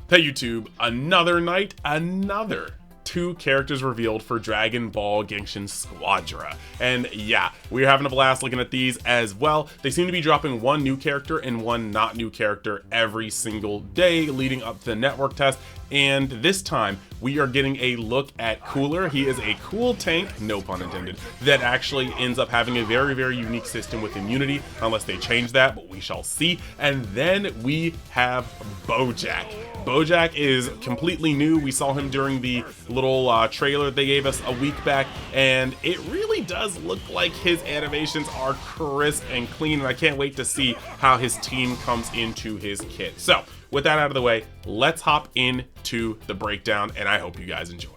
Hey YouTube, another night, another 2 characters revealed for Dragon Ball Gekishin Squadra. And yeah, we're having a blast looking at these as well. They seem to be dropping 1 new character and 1 not new character every single day leading up to the network test. And this time we are getting a look at Cooler. He is a cool tank, no pun intended, that actually ends up having a very unique system with immunity, unless they change that, but we shall see. And then we have Bojack. Bojack is completely new. We saw him during the little trailer they gave us a week back, and it really does look like his animations are crisp and clean, and I can't wait to see how his team comes into his kit. So with that out of the way, let's hop into the breakdown, and I hope you guys enjoy.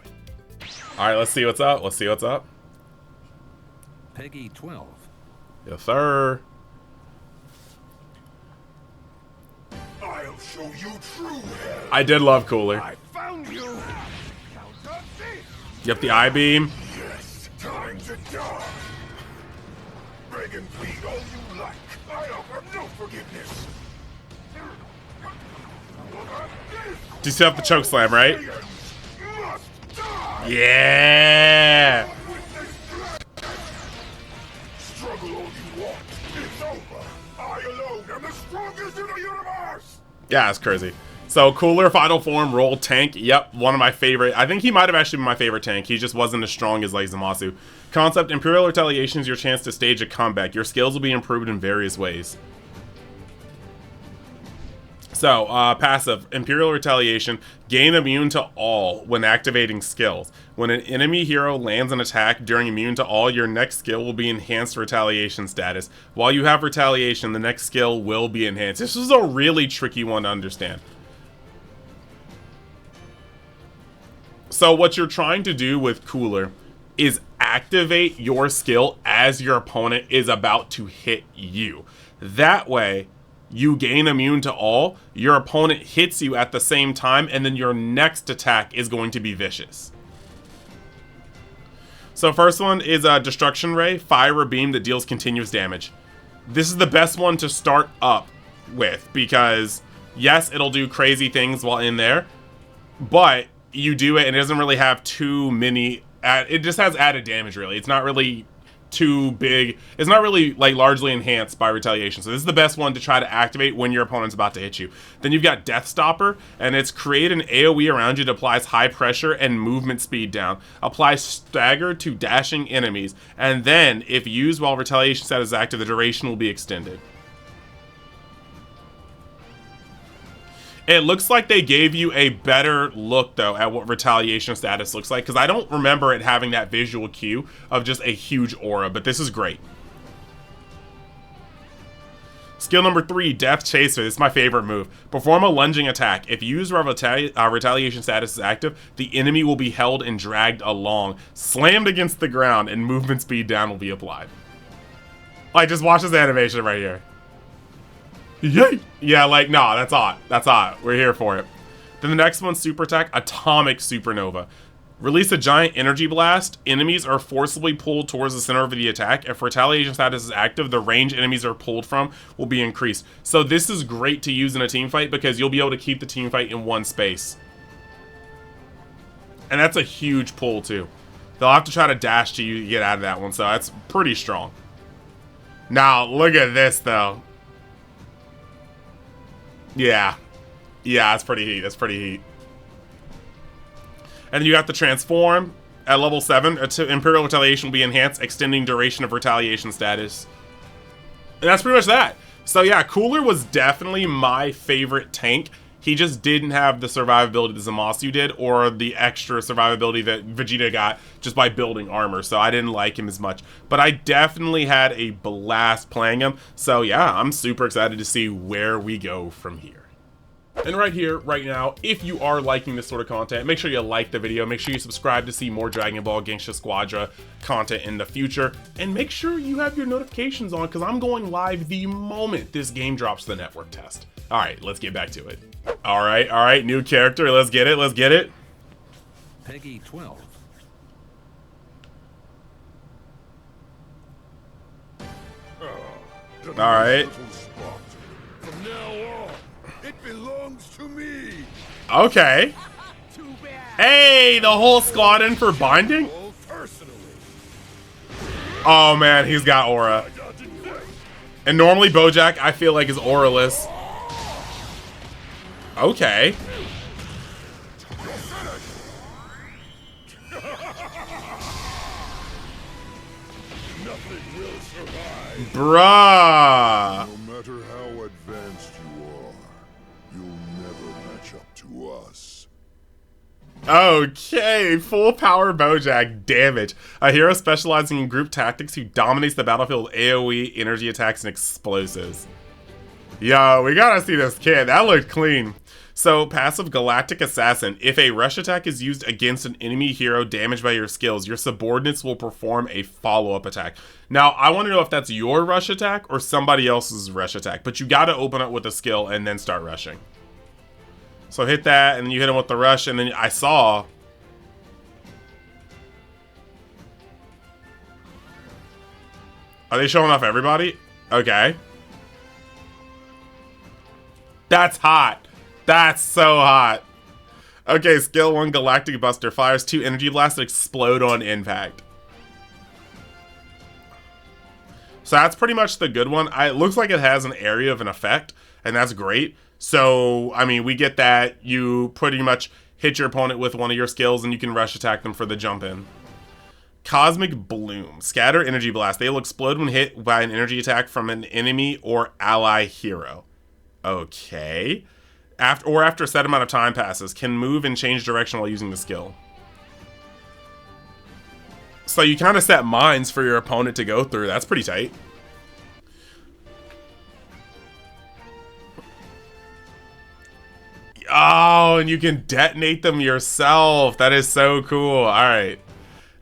All right, let's see what's up. Let's see what's up. Peggy 12. Yes, sir. I'll show you true hell. I did love Cooler. I found you. Yep, the eye beam. Yes, time to die. Beg and plead all you like. I offer no forgiveness. Do you still have the choke slam, right? Must die. Yeah. Struggle all you want. It's over. I alone am the strongest in the universe. Yeah, it's crazy. So Cooler final form roll tank. Yep, one of my favorite. I think he might have actually been my favorite tank. He just wasn't as strong as like Zamasu. Concept: Imperial Retaliation is your chance to stage a comeback. Your skills will be improved in various ways. So, passive, Imperial Retaliation, gain immune to all when activating skills. When an enemy hero lands an attack during immune to all, your next skill will be enhanced retaliation status. While you have retaliation, the next skill will be enhanced. This is a really tricky one to understand. So what you're trying to do with Cooler is activate your skill as your opponent is about to hit you. That way, you gain immune to all, your opponent hits you at the same time, and then your next attack is going to be vicious. So first one is a Destruction Ray, fire a beam that deals continuous damage. This is the best one to start up with because, yes, it'll do crazy things while in there, but you do it and it doesn't really have too many, it just has added damage really. It's not really too big. It's not really like largely enhanced by retaliation. So this is the best one to try to activate when your opponent's about to hit you. Then you've got Death Stopper, and it's create an AoE around you that applies high pressure and movement speed down. Apply stagger to dashing enemies, and then if used while retaliation status is active, the duration will be extended. It looks like they gave you a better look, though, at what retaliation status looks like, because I don't remember it having that visual cue of just a huge aura, but this is great. Skill number 3, Death Chaser. This is my favorite move. Perform a lunging attack. If used while retaliation status is active, the enemy will be held and dragged along, slammed against the ground, and movement speed down will be applied. Like, just watch this animation right here. Yay! Yeah, like, nah, that's hot. That's hot. We're here for it. Then the next one, Super Attack, Atomic Supernova. Release a giant energy blast. Enemies are forcibly pulled towards the center of the attack. If retaliation status is active, the range enemies are pulled from will be increased. So this is great to use in a team fight because you'll be able to keep the team fight in one space. And that's a huge pull, too. They'll have to try to dash to you to get out of that one, so that's pretty strong. Now, look at this, though. Yeah, that's pretty heat. That's pretty heat. And then you have to transform at level 7. Imperial Retaliation will be enhanced, extending duration of retaliation status. And that's pretty much that. So yeah, Cooler was definitely my favorite tank. He just didn't have the survivability that Zamasu did, or the extra survivability that Vegeta got just by building armor, so I didn't like him as much. But I definitely had a blast playing him, so yeah, I'm super excited to see where we go from here. And right here, right now, if you are liking this sort of content, make sure you like the video, make sure you subscribe to see more Dragon Ball Gekishin Squadra content in the future, and make sure you have your notifications on, because I'm going live the moment this game drops the network test. Alright, let's get back to it. Alright, new character, let's get it. Peggy 12. Alright. From now on, it belongs to me. Okay. Hey, the whole squad in for binding? Oh man, he's got aura. And normally Bojack, I feel like, is auraless. Okay. Bruh. No matter how advanced you are, you'll never match up to us. Okay, full power Bojack damage. A hero specializing in group tactics who dominates the battlefield with AoE, energy attacks, and explosives. Yo, we gotta see this kid. That looked clean. So, passive Galactic Assassin. If a rush attack is used against an enemy hero damaged by your skills, your subordinates will perform a follow-up attack. Now, I want to know if that's your rush attack or somebody else's rush attack, but you gotta open up with a skill and then start rushing. So hit that, and then you hit him with the rush, and then I saw... Are they showing off everybody? Okay. That's hot. That's so hot. Okay, skill 1, Galactic Buster. Fires 2 energy blasts that explode on impact. So that's pretty much the good one. It looks like it has an area of an effect, and that's great. So, I mean, we get that. You pretty much hit your opponent with one of your skills, and you can rush attack them for the jump in. Cosmic Bloom. Scatter Energy Blast. They will explode when hit by an energy attack from an enemy or ally hero. Okay. After a set amount of time passes. Can move and change direction while using the skill. So you kind of set mines for your opponent to go through. That's pretty tight. Oh, and you can detonate them yourself. That is so cool. All right.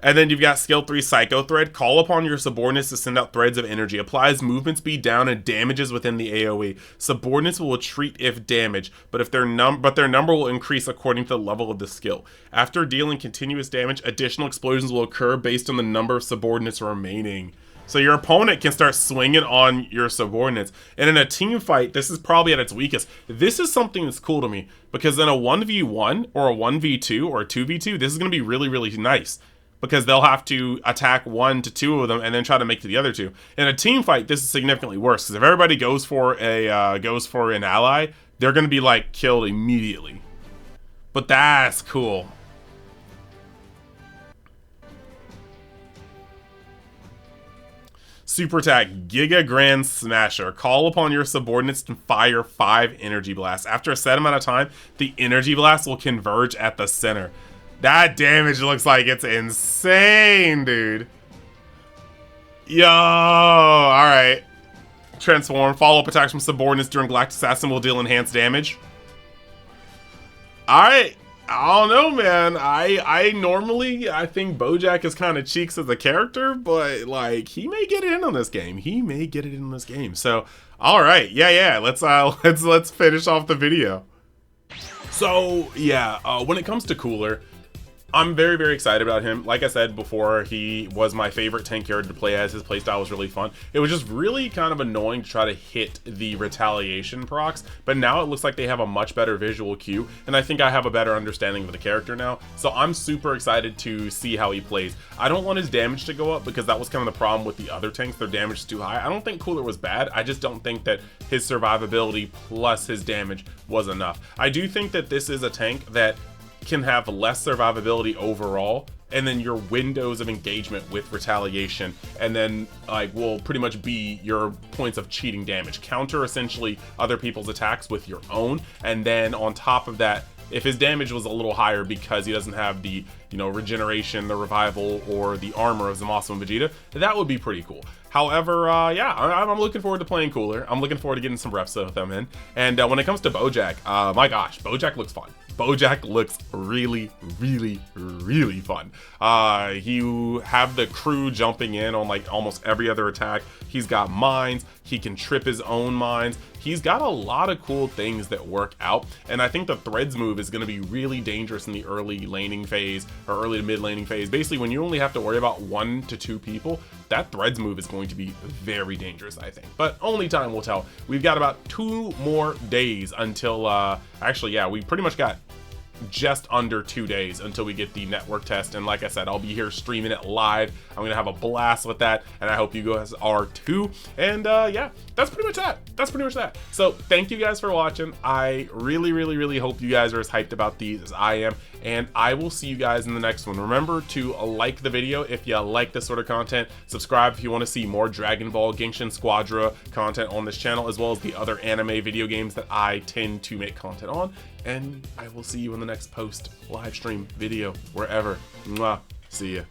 And then you've got skill 3, Psycho Thread. Call upon your subordinates to send out threads of energy. Applies movement speed down and damages within the AoE. Subordinates will retreat if damaged, but their number will increase according to the level of the skill. After dealing continuous damage, additional explosions will occur based on the number of subordinates remaining. So your opponent can start swinging on your subordinates. And in a team fight, this is probably at its weakest. This is something that's cool to me, because in a 1v1 or a 1v2 or a 2v2, this is going to be really, really nice. Because they'll have to attack 1 to 2 of them and then try to make to the other 2. In a team fight, this is significantly worse, because if everybody goes for an ally, they're going to be like killed immediately. But that's cool. Super attack, Giga Grand Smasher. Call upon your subordinates to fire 5 energy blasts. After a set amount of time, the energy blast will converge at the center. That damage looks like it's insane, dude. Yo, alright. Transform. Follow-up attacks from subordinates during Galactic Assassin will deal enhanced damage. Alright. I don't know, man. I normally think Bojack is kind of cheeks as a character, but like he may get it in on this game. He may get it in on this game. So, alright. Yeah. Let's finish off the video. So, yeah, when it comes to Cooler, I'm very, very excited about him. Like I said before, he was my favorite tank character to play as. His playstyle was really fun. It was just really kind of annoying to try to hit the retaliation procs, but now it looks like they have a much better visual cue, and I think I have a better understanding of the character now. So I'm super excited to see how he plays. I don't want his damage to go up, because that was kind of the problem with the other tanks. Their damage is too high. I don't think Cooler was bad. I just don't think that his survivability plus his damage was enough. I do think that this is a tank that can have less survivability overall, and then your windows of engagement with retaliation and then like will pretty much be your points of cheating damage. Counter essentially other people's attacks with your own, and then on top of that, if his damage was a little higher because he doesn't have the, you know, regeneration, the revival, or the armor of Zamasu and Vegeta, that would be pretty cool. However, yeah, I'm looking forward to playing Cooler. I'm looking forward to getting some reps with him in. And when it comes to Bojack, my gosh, Bojack looks fun. Bojack looks really, really, really fun. You have the crew jumping in on like almost every other attack. He's got mines. He can trip his own mines. he's got a lot of cool things that work out, and I think the threads move is going to be really dangerous in the early laning phase, or early to mid laning phase. Basically, when you only have to worry about 1 to 2 people, that threads move is going to be very dangerous, I think. But only time will tell. We've got about 2 more days until, actually, yeah, we pretty much got just under 2 days until we get the network test, and like I said, I'll be here streaming it live. I'm gonna have a blast with that, and I hope you guys are too. And yeah, that's pretty much that. So thank you guys for watching. I really hope you guys are as hyped about these as I am, and I will see you guys in the next one. Remember to like the video if you like this sort of content, subscribe if you want to see more Dragon Ball Gekishin Squadra content on this channel, as well as the other anime video games that I tend to make content on, and I will see you in the next post, live stream, video, wherever. Mwah. See ya.